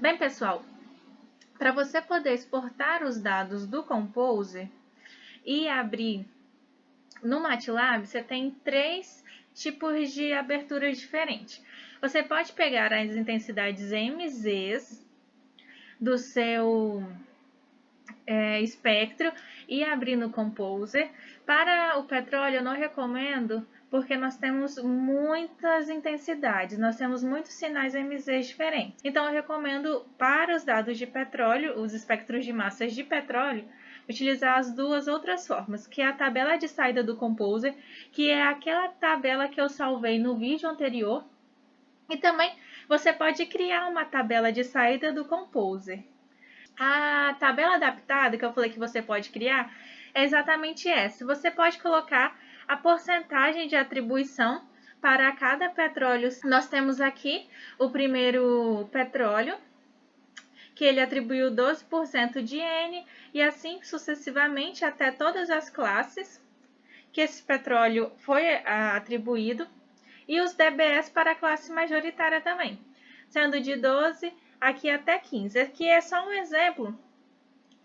Bem, pessoal, para você poder exportar os dados do Composer e abrir no MATLAB, você tem três tipos de aberturas diferentes. Você pode pegar as intensidades MZs do seu espectro e abrir no Composer. Para o petróleo, eu não recomendo, porque nós temos muitas intensidades, nós temos muitos sinais MZ diferentes. Então, eu recomendo para os dados de petróleo, os espectros de massas de petróleo, utilizar as duas outras formas, que é a tabela de saída do Composer, que é aquela tabela que eu salvei no vídeo anterior, e também você pode criar uma tabela de saída do Composer. A tabela adaptada que eu falei que você pode criar é exatamente essa. Você pode colocar a porcentagem de atribuição para cada petróleo. Nós temos aqui o primeiro petróleo, que ele atribuiu 12% de N, e assim sucessivamente até todas as classes que esse petróleo foi atribuído, e os DBS para a classe majoritária também, sendo de 12 aqui até 15. Aqui é só um exemplo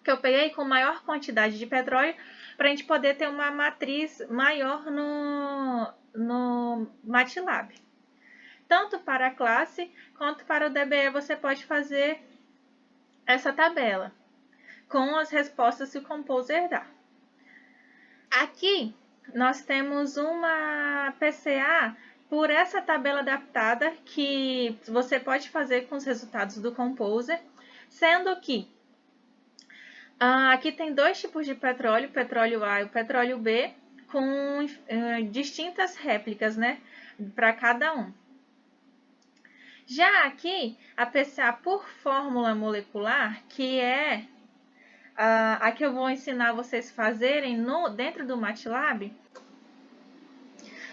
que eu peguei com maior quantidade de petróleo para a gente poder ter uma matriz maior no MATLAB. Tanto para a classe quanto para o DBE você pode fazer essa tabela com as respostas que o Composer dá. Aqui nós temos uma PCA por essa tabela adaptada que você pode fazer com os resultados do Composer, sendo que aqui tem dois tipos de petróleo, o petróleo A e o petróleo B, com distintas réplicas, né, para cada um. Já aqui, a PCA por fórmula molecular, que é a que eu vou ensinar vocês a fazerem dentro do MATLAB.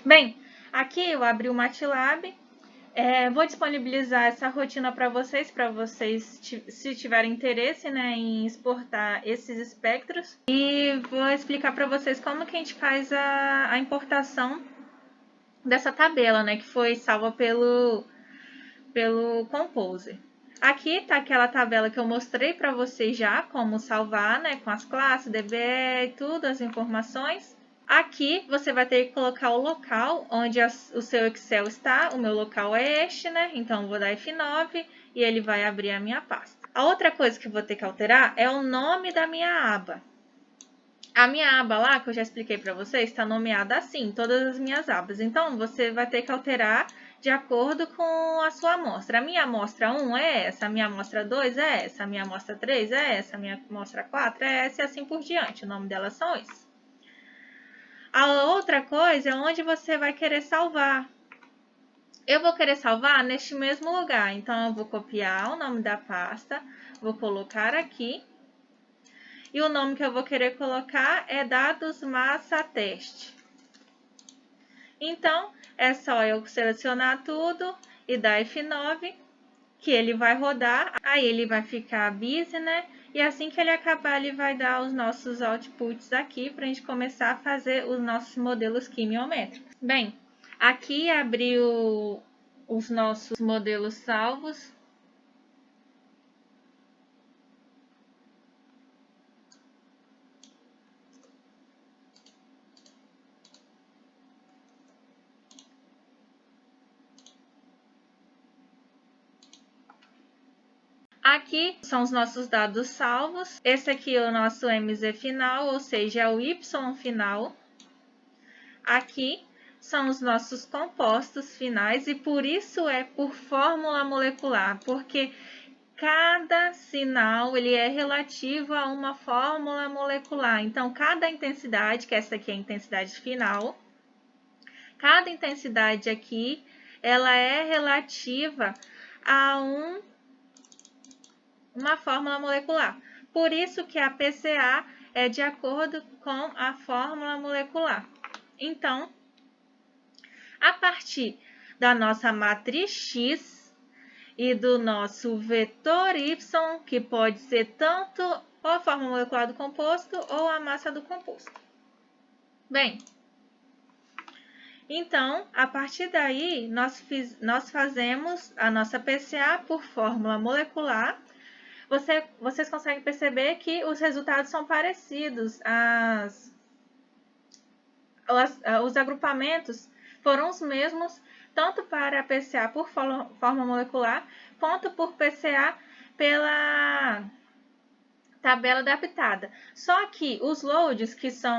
Bem, aqui eu abri o MATLAB, vou disponibilizar essa rotina para vocês, se tiverem interesse, né, em exportar esses espectros. E vou explicar para vocês como que a gente faz a importação dessa tabela, né, que foi salva pelo Composer. Aqui está aquela tabela que eu mostrei para vocês já, como salvar, né, com as classes, DBE e tudo, as informações. Aqui você vai ter que colocar o local onde o seu Excel está. O meu local é este, né? Então, eu vou dar F9 e ele vai abrir a minha pasta. A outra coisa que eu vou ter que alterar é o nome da minha aba. A minha aba lá, que eu já expliquei para vocês, está nomeada assim, todas as minhas abas. Então, você vai ter que alterar de acordo com a sua amostra. A minha amostra 1 é essa, a minha amostra 2 é essa, a minha amostra 3 é essa, a minha amostra 4 é essa e assim por diante. O nome delas são esses. A outra coisa é onde você vai querer salvar. Eu vou querer salvar neste mesmo lugar, então eu vou copiar o nome da pasta, vou colocar aqui. E o nome que eu vou querer colocar é dados massa teste. Então, é só eu selecionar tudo e dar F9, que ele vai rodar. Aí ele vai ficar busy, né? E assim que ele acabar, ele vai dar os nossos outputs aqui para a gente começar a fazer os nossos modelos quimiométricos. Bem, aqui abriu os nossos modelos salvos. Aqui são os nossos dados salvos. Esse aqui é o nosso MZ final, ou seja, é o Y final. Aqui são os nossos compostos finais e por isso é por fórmula molecular, porque cada sinal ele é relativo a uma fórmula molecular. Então, cada intensidade, que essa aqui é a intensidade final, cada intensidade aqui, ela é relativa a uma fórmula molecular. Por isso que a PCA é de acordo com a fórmula molecular. Então, a partir da nossa matriz X e do nosso vetor Y, que pode ser tanto ou a fórmula molecular do composto ou a massa do composto. Bem, Então, a partir daí, nós fazemos a nossa PCA por fórmula molecular. Vocês conseguem perceber que os resultados são parecidos, os agrupamentos foram os mesmos, tanto para a PCA por forma molecular, quanto por PCA pela tabela adaptada. Só que os loads, que são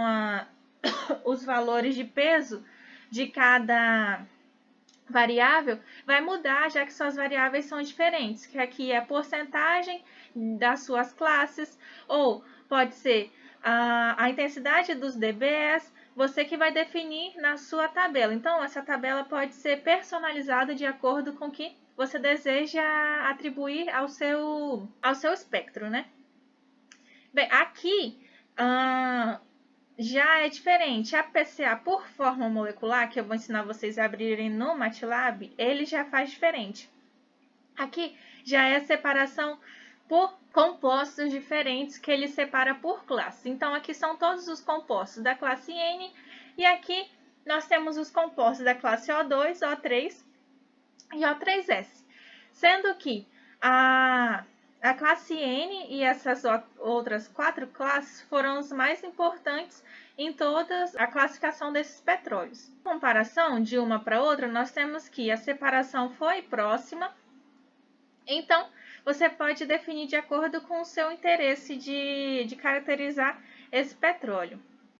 os valores de peso de cada variável, vai mudar, já que suas variáveis são diferentes, que aqui é a porcentagem das suas classes, ou pode ser a intensidade dos dBs, você que vai definir na sua tabela. Então, essa tabela pode ser personalizada de acordo com o que você deseja atribuir ao seu espectro, né? Bem, aqui já é diferente. A PCA por forma molecular, que eu vou ensinar vocês a abrirem no MATLAB, ele já faz diferente. Aqui já é a separação por compostos diferentes, que ele separa por classe. Então, aqui são todos os compostos da classe N, e aqui nós temos os compostos da classe O2, O3 e O3S. Sendo que a classe N e essas outras 4 classes foram os mais importantes em toda a classificação desses petróleos. Em comparação de uma para outra, nós temos que a separação foi próxima, então você pode definir de acordo com o seu interesse de caracterizar esse petróleo.